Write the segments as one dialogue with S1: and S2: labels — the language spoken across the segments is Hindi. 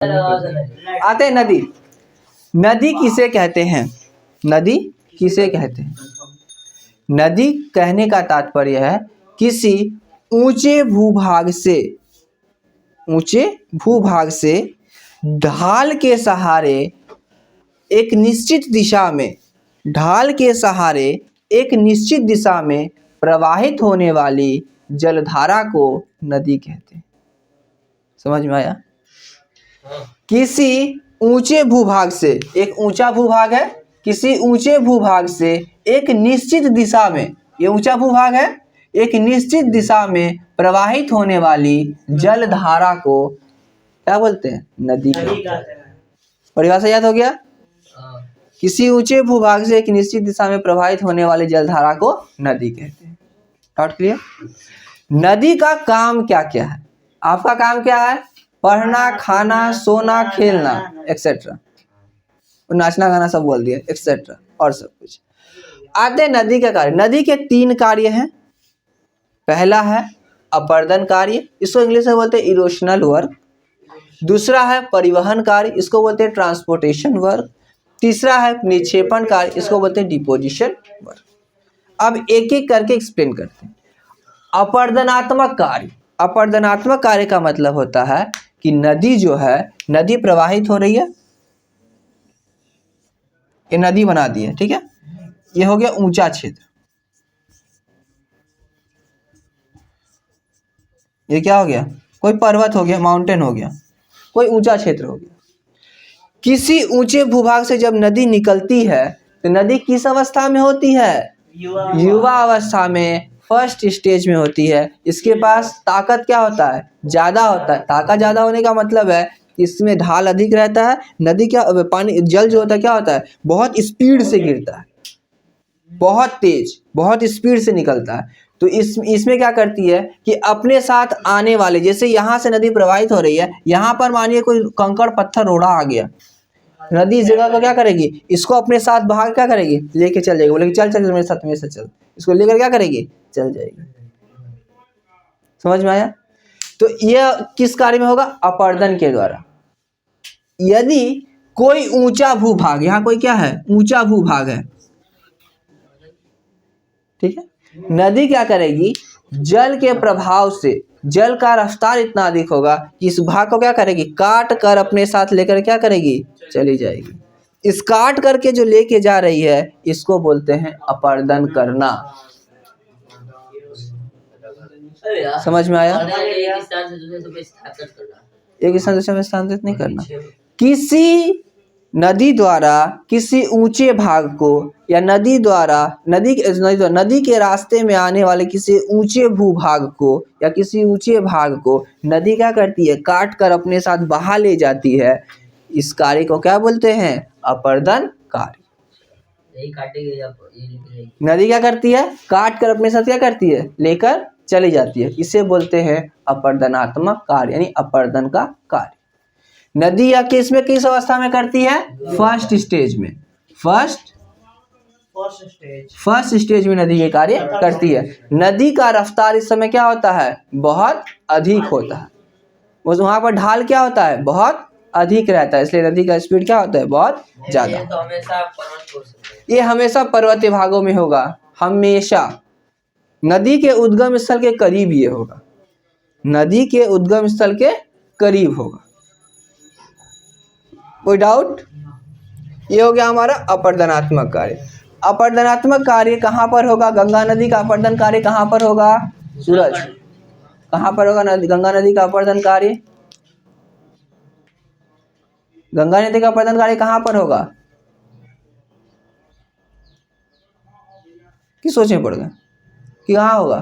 S1: आते हैं नदी। नदी किसे कहते हैं? नदी किसे कहते हैं? नदी कहने का तात्पर्य है किसी ऊंचे भूभाग से ढाल के सहारे एक निश्चित दिशा में प्रवाहित होने वाली जलधारा को नदी कहते हैं। समझ में आया? किसी ऊंचे भूभाग से, एक ऊंचा भूभाग है, किसी ऊंचे भूभाग से एक निश्चित दिशा में, ये ऊंचा भूभाग है, एक निश्चित दिशा में प्रवाहित होने वाली जलधारा को क्या बोलते हैं? नदी कहते हैं। परिभाषा याद हो गया? किसी ऊंचे भूभाग से एक निश्चित दिशा में प्रवाहित होने वाली जलधारा को नदी कहते हैं। Doubt clear? नदी का काम क्या क्या है? आपका काम क्या है? पढ़ना, खाना, सोना, खेलना एक्सेट्रा, नाचना गाना सब बोल दिया एक्सेट्रा और सब कुछ। आते नदी का कार्य। नदी के 3 कार्य हैं। पहला है अपर्दन कार्य, इसको इंग्लिश में बोलते हैं इरोशनल वर्क। दूसरा है परिवहन कार्य, इसको बोलते हैं ट्रांसपोर्टेशन वर्क। तीसरा है निक्षेपण कार्य, इसको बोलते हैं डिपोजिशन वर्क। अब एक एक करके एक्सप्लेन करते हैं। अपर्दनात्मक कार्य। अपर्दनात्मक कार्य का मतलब होता है कि नदी जो है, नदी प्रवाहित हो रही है, ये नदी बना दी है, ठीक है, ये हो गया ऊंचा क्षेत्र। ये क्या हो गया? कोई पर्वत हो गया, माउंटेन हो गया, कोई ऊंचा क्षेत्र हो गया। किसी ऊंचे भूभाग से जब नदी निकलती है तो नदी किस अवस्था में होती है? युवा अवस्था में, फर्स्ट स्टेज में होती है। इसके पास ताकत क्या होता है? ज़्यादा होता है। ताकत ज़्यादा होने का मतलब है इसमें ढाल अधिक रहता है। नदी क्या, पानी, जल जो होता है क्या होता है? बहुत स्पीड से गिरता है, बहुत तेज, बहुत स्पीड से निकलता है। तो इसमें क्या करती है कि अपने साथ आने वाले, जैसे यहाँ से नदी प्रवाहित हो रही है, यहाँ पर मानिए कोई कंकड़ पत्थर रोड़ा आ गया, नदी इस जगह को क्या करेगी? इसको अपने साथ भाग क्या करेगी? लेके चल जाएगी। बोलेगी चल चल मेरे साथ, मेरे साथ चल। इसको लेकर क्या करेगी? चल जाएगी। समझ में आया? तो यह किस कार्य में होगा? अपर्दन के द्वारा। यदि कोई ऊंचा भूभाग, यहाँ कोई क्या है? ऊंचा भूभाग है, ठीक है, नदी क्या करेगी? जल के प्रभाव से जल का रफ्तार इतना अधिक होगा कि इस भाग को क्या करेगी? काट कर अपने साथ लेकर क्या करेगी? चली जाएगी। इस काट करके जो लेके जा रही है, इसको बोलते हैं अपर्दन करना। समझ में आया? एक स्थान से दूसरे में स्थानांतरित नहीं करना। किसी नदी द्वारा किसी ऊंचे भाग को, या नदी के रास्ते में आने वाले किसी ऊंचे भूभाग को या किसी ऊंचे भाग को नदी क्या करती है? काट कर अपने साथ बहा ले जाती है। इस कार्य को क्या बोलते हैं? अपर्दन कार्य। नदी क्या करती है? काट कर अपने साथ क्या करती है? लेकर चली जाती है। इसे बोलते हैं अपर्दनात्मक कार्य, यानी अपर्दन का कार्य। नदी या किस अवस्था में करती है? फर्स्ट स्टेज में। फर्स्ट स्टेज में नदी ये कार्य करती है। नदी का रफ्तार इस समय क्या होता है? बहुत अधिक होता है। वहां पर ढाल क्या होता है? बहुत अधिक रहता है, इसलिए नदी का स्पीड क्या होता है? बहुत ज्यादा। ये हमेशा पर्वतीय भागों में होगा, हमेशा नदी के उद्गम स्थल के करीब ये होगा, नदी के उद्गम स्थल के करीब होगा। कोई डाउट? ये हो गया हमारा अपर्दनात्मक कार्य। अपर्दनात्मक कार्य कहाँ पर होगा? गंगा नदी का अपर्दन कार्य कहाँ पर होगा? सूरज, कहाँ पर होगा गंगा नदी का अपर्दन कार्य? गंगा नदी का अपर्दन कार्य कहाँ पर होगा? किस सोच में पड़ गए कि कहाँ होगा?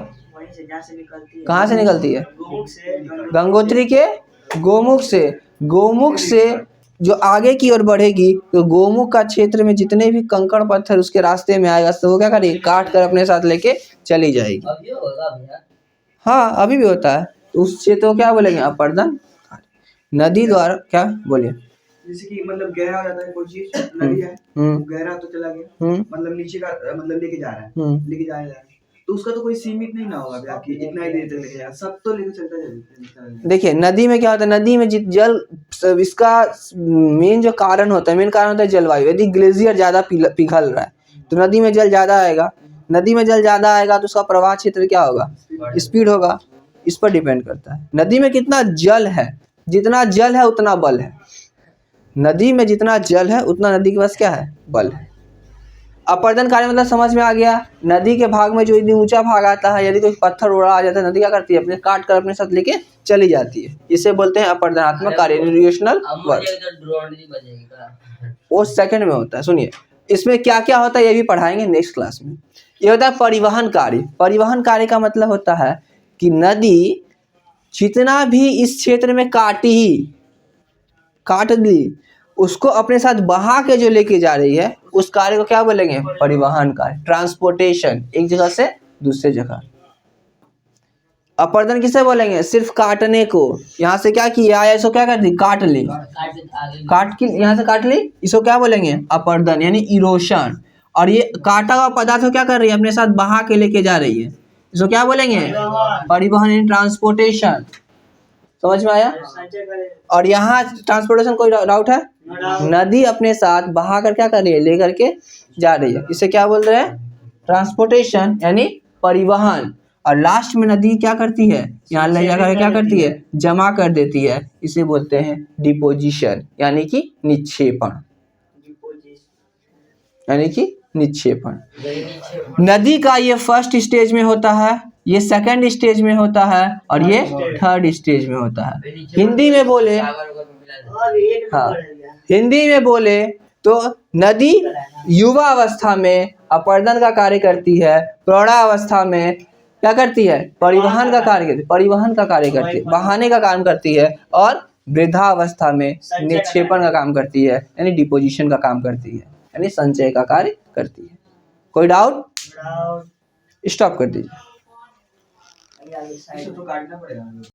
S1: कहाँ से निकलती है? गंगोत्री के गोमुख से। गोमुख से जो आगे की ओर बढ़ेगी तो गोमुख का क्षेत्र में जितने भी कंकड़ पत्थर उसके रास्ते में आएगा तो वो क्या करेगी? काट कर अपने साथ लेके चली जाएगी। हाँ, अभी भी होता है। तो उस क्षेत्र को क्या बोलेंगे? अपर्दन। नदी द्वारा क्या बोलिए?
S2: जैसे कि मतलब गहरा हो जाता है कोई चीज, नदी है, गहरा तो चला गया, मतलब नीचे का मतलब लेके जा रहा है, लेके जा रहा है, तो उसका तो कोई सीमित नहीं ना होगा भैया कि इतना ही देर तक लेके जाएगा, सब तो लेके चलता जाएगा।
S1: देखिए नदी में क्या होता है, नदी में जल इसका मेन जो कारण होता है, मेन कारण होता है जलवायु। यदि ग्लेशियर ज़्यादा पिघल रहा है तो नदी में जल ज़्यादा आएगा, नदी में जल ज़्यादा आएगा तो उसका प्रवाह क्षेत्र क्या होगा, स्पीड होगा। इस पर डिपेंड करता है। नदी में कितना जल है, जितना जल है उतना बल है। नदी में जितना जल है उतना नदी के पास क्या है, बल है। अपर्दन कार्य मतलब समझ में आ गया। नदी के भाग में जो यदि ऊंचा भाग आता है, यदि कोई पत्थर उड़ा आ जाता है, नदी क्या करती है, अपने काट कर अपने साथ लेके चली जाती है। इसे बोलते हैं अपर्दनात्मक कार्य, रिएशनल वर्क। वो सेकंड में होता है। सुनिए इसमें क्या क्या होता है ये भी पढ़ाएंगे नेक्स्ट क्लास में। ये होता है परिवहन कार्य। परिवहन कार्य का मतलब होता है कि नदी जितना भी इस क्षेत्र में काट दी, उसको अपने साथ बहा के जो लेके जा रही है, उस कार्य को क्या बोलेंगे, परिवहन कार्य, ट्रांसपोर्टेशन, एक जगह से दूसरे जगह। अपर्दन किसे बोलेंगे, सिर्फ काटने को। यहाँ से क्या किया है, इसको क्या कर दी, काट ली, यहाँ से काट ली, इसको क्या बोलेंगे, अपर्दन यानी इरोशन। और ये काटा हुआ पदार्थ को क्या कर रही है, अपने साथ बहा के लेके जा रही है, इसको क्या बोलेंगे, परिवहन यानी ट्रांसपोर्टेशन। समझ में आया। और यहाँ ट्रांसपोर्टेशन कोई डाउट है, नदी अपने साथ बहा कर क्या कर रही है, लेकर के जा रही है, इसे क्या बोल रहे हैं, ट्रांसपोर्टेशन यानी परिवहन। और लास्ट में नदी क्या करती है, यहाँ ले जाकर क्या करती है, जमा कर देती है, इसे बोलते हैं डिपोजिशन यानी कि निक्षेपण, यानी कि निक्षेपण। नदी का ये फर्स्ट स्टेज में होता है, ये सेकंड स्टेज में होता है, और ये थर्ड स्टेज में होता है। हिंदी में बोले, हाँ हिंदी में बोले तो नदी युवा अवस्था में अपर्दन का कार्य करती है, प्रौढ़ावस्था में क्या करती है, परिवहन का कार्य करती है, परिवहन का कार्य करती है, बहाने का काम करती है, और वृद्धावस्था में निक्षेपण का काम करती है, यानी डिपोजिशन का काम करती है, यानी संचय का कार्य करती है। कोई डाउट, स्टॉप कर दीजिए।
S2: इसे तो काटना पड़ेगा।